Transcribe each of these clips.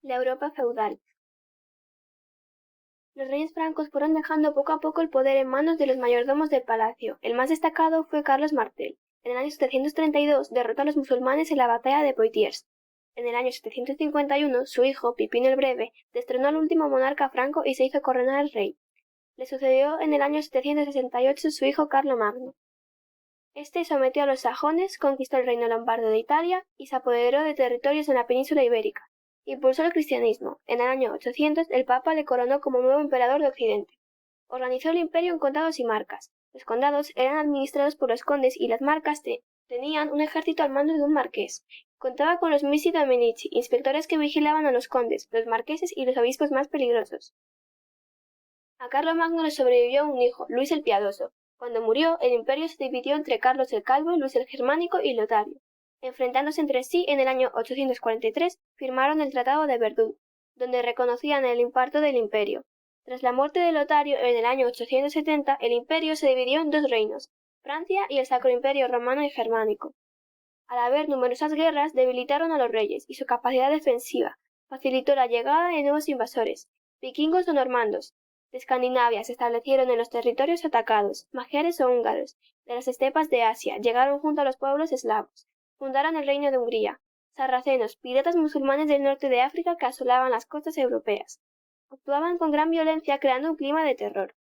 La Europa feudal. Los reyes francos fueron dejando poco a poco el poder en manos de los mayordomos del palacio. El más destacado fue Carlos Martel. En el año 732 derrotó a los musulmanes en la batalla de Poitiers. En el año 751, su hijo, Pipino el Breve, destronó al último monarca franco y se hizo coronar rey. Le sucedió en el año 768 su hijo Carlomagno. Este sometió a los sajones, conquistó el reino lombardo de Italia y se apoderó de territorios en la península ibérica. Impulsó el cristianismo. En el año 800 el Papa le coronó como nuevo emperador de Occidente. Organizó el imperio en condados y marcas. Los condados eran administrados por los condes y las marcas tenían un ejército al mando de un marqués. Contaba con los missi dominici, inspectores que vigilaban a los condes, los marqueses y los obispos más peligrosos. A Carlomagno le sobrevivió un hijo, Luis el Piadoso. Cuando murió, el imperio se dividió entre Carlos el Calvo, Luis el Germánico y Lotario. Enfrentándose entre sí en el año 843, firmaron el Tratado de Verdún, donde reconocían el imparto del imperio. Tras la muerte de Lotario en el año 870, el imperio se dividió en dos reinos, Francia y el Sacro Imperio Romano y Germánico. Al haber numerosas guerras, debilitaron a los reyes, y su capacidad defensiva facilitó la llegada de nuevos invasores, vikingos o normandos. De Escandinavia se establecieron en los territorios atacados, magiares o húngaros. De las estepas de Asia llegaron junto a los pueblos eslavos. Fundaron el reino de Hungría. Sarracenos, piratas musulmanes del norte de África que asolaban las costas europeas. Actuaban con gran violencia creando un clima de terror.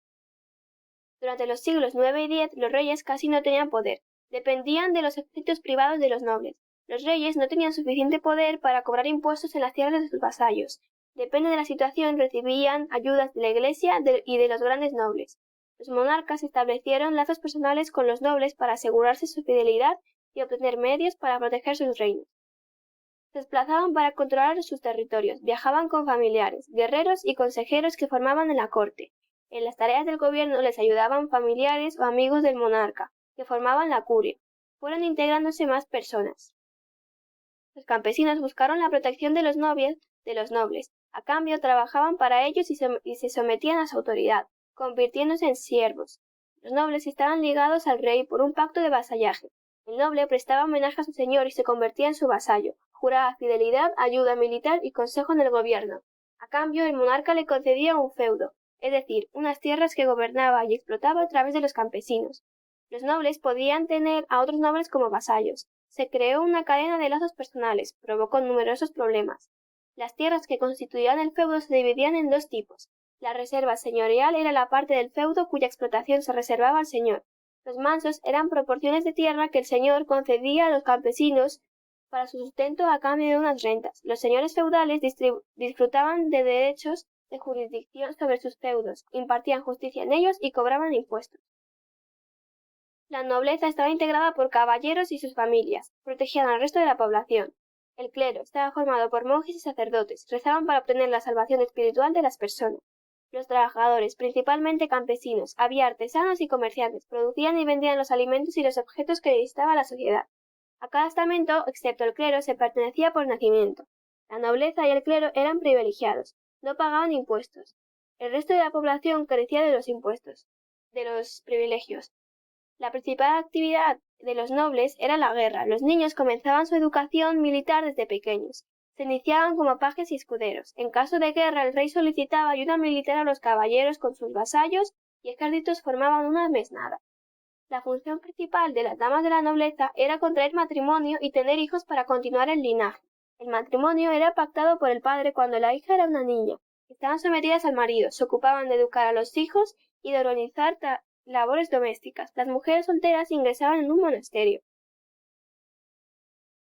Durante los siglos IX y X los reyes casi no tenían poder. Dependían de los ejércitos privados de los nobles. Los reyes no tenían suficiente poder para cobrar impuestos en las tierras de sus vasallos. Depende de la situación, recibían ayudas de la Iglesia y de los grandes nobles. Los monarcas establecieron lazos personales con los nobles para asegurarse su fidelidad y obtener medios para proteger sus reinos. Se desplazaban para controlar sus territorios, viajaban con familiares, guerreros y consejeros que formaban en la corte. En las tareas del gobierno les ayudaban familiares o amigos del monarca, que formaban la curia. Fueron integrándose más personas. Los campesinos buscaron la protección de los nobles. A cambio, trabajaban para ellos y se sometían a su autoridad, convirtiéndose en siervos. Los nobles estaban ligados al rey por un pacto de vasallaje. El noble prestaba homenaje a su señor y se convertía en su vasallo. Juraba fidelidad, ayuda militar y consejo en el gobierno. A cambio, el monarca le concedía un feudo, es decir, unas tierras que gobernaba y explotaba a través de los campesinos. Los nobles podían tener a otros nobles como vasallos. Se creó una cadena de lazos personales, provocó numerosos problemas. Las tierras que constituían el feudo se dividían en dos tipos. La reserva señorial era la parte del feudo cuya explotación se reservaba al señor. Los mansos eran proporciones de tierra que el señor concedía a los campesinos para su sustento a cambio de unas rentas. Los señores feudales disfrutaban de derechos de jurisdicción sobre sus feudos, impartían justicia en ellos y cobraban impuestos. La nobleza estaba integrada por caballeros y sus familias, protegían al resto de la población. El clero estaba formado por monjes y sacerdotes, rezaban para obtener la salvación espiritual de las personas. Los trabajadores, principalmente campesinos, había artesanos y comerciantes, producían y vendían los alimentos y los objetos que necesitaba la sociedad. A cada estamento, excepto el clero, se pertenecía por nacimiento. La nobleza y el clero eran privilegiados, no pagaban impuestos. El resto de la población carecía de los impuestos, de los privilegios. La principal actividad de los nobles era la guerra. Los niños comenzaban su educación militar desde pequeños. Se iniciaban como pajes y escuderos. En caso de guerra, el rey solicitaba ayuda militar a los caballeros con sus vasallos y ejércitos formaban una mesnada. La función principal de las damas de la nobleza era contraer matrimonio y tener hijos para continuar el linaje. El matrimonio era pactado por el padre cuando la hija era una niña. Estaban sometidas al marido, se ocupaban de educar a los hijos y de organizar labores domésticas. Las mujeres solteras ingresaban en un monasterio.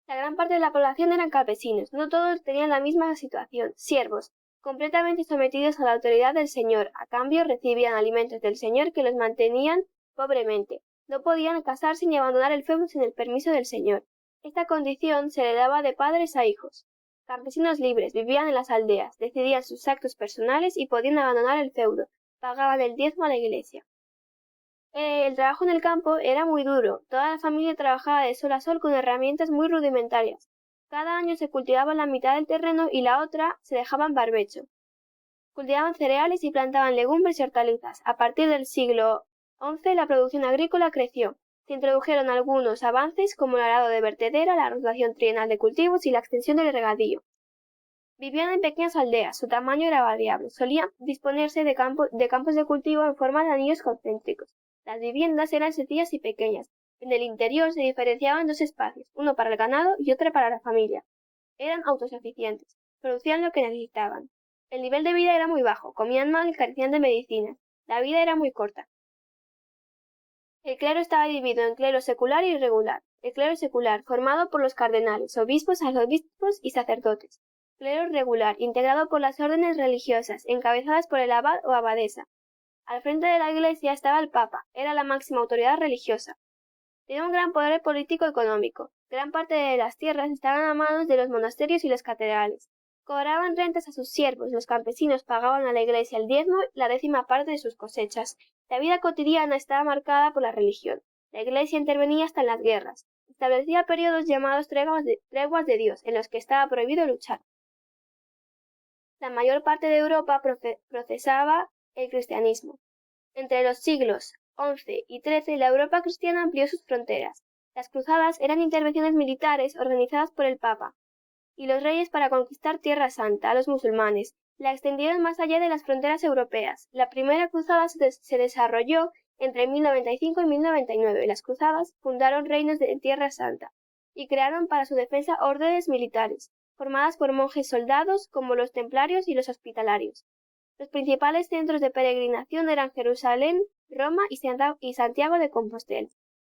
La gran parte de la población eran campesinos, no todos tenían la misma situación, siervos, completamente sometidos a la autoridad del señor, a cambio recibían alimentos del señor que los mantenían pobremente. No podían casarse ni abandonar el feudo sin el permiso del señor. Esta condición se le daba de padres a hijos. Campesinos libres vivían en las aldeas, decidían sus actos personales y podían abandonar el feudo, pagaban el diezmo a la iglesia. El trabajo en el campo era muy duro. Toda la familia trabajaba de sol a sol con herramientas muy rudimentarias. Cada año se cultivaba la mitad del terreno y la otra se dejaba en barbecho. Cultivaban cereales y plantaban legumbres y hortalizas. A partir del siglo XI la producción agrícola creció. Se introdujeron algunos avances como el arado de vertedera, la rotación trienal de cultivos y la extensión del regadío. Vivían en pequeñas aldeas, su tamaño era variable, solían disponerse de campos de cultivo en forma de anillos concéntricos. Las viviendas eran sencillas y pequeñas. En el interior se diferenciaban dos espacios, uno para el ganado y otro para la familia. Eran autosuficientes, producían lo que necesitaban. El nivel de vida era muy bajo, comían mal y carecían de medicinas. La vida era muy corta. El clero estaba dividido en clero secular y regular. El clero secular, formado por los cardenales, obispos, arzobispos y sacerdotes. Clero regular, integrado por las órdenes religiosas, encabezadas por el abad o abadesa. Al frente de la Iglesia estaba el Papa, era la máxima autoridad religiosa. Tenía un gran poder político-económico. Gran parte de las tierras estaban a manos de los monasterios y las catedrales. Cobraban rentas a sus siervos, los campesinos pagaban a la Iglesia el diezmo y la 10ª parte de sus cosechas. La vida cotidiana estaba marcada por la religión. La Iglesia intervenía hasta en las guerras. Establecía periodos llamados treguas de Dios, en los que estaba prohibido luchar. La mayor parte de Europa profesaba el cristianismo. Entre los siglos XI y XIII, la Europa cristiana amplió sus fronteras. Las cruzadas eran intervenciones militares organizadas por el Papa y los reyes para conquistar Tierra Santa a los musulmanes. La extendieron más allá de las fronteras europeas. La primera cruzada se desarrolló entre 1095 y 1099. Las cruzadas fundaron reinos de Tierra Santa y crearon para su defensa órdenes militares, formadas por monjes soldados como los templarios y los hospitalarios. Los principales centros de peregrinación eran Jerusalén, Roma y Santiago de Compostela.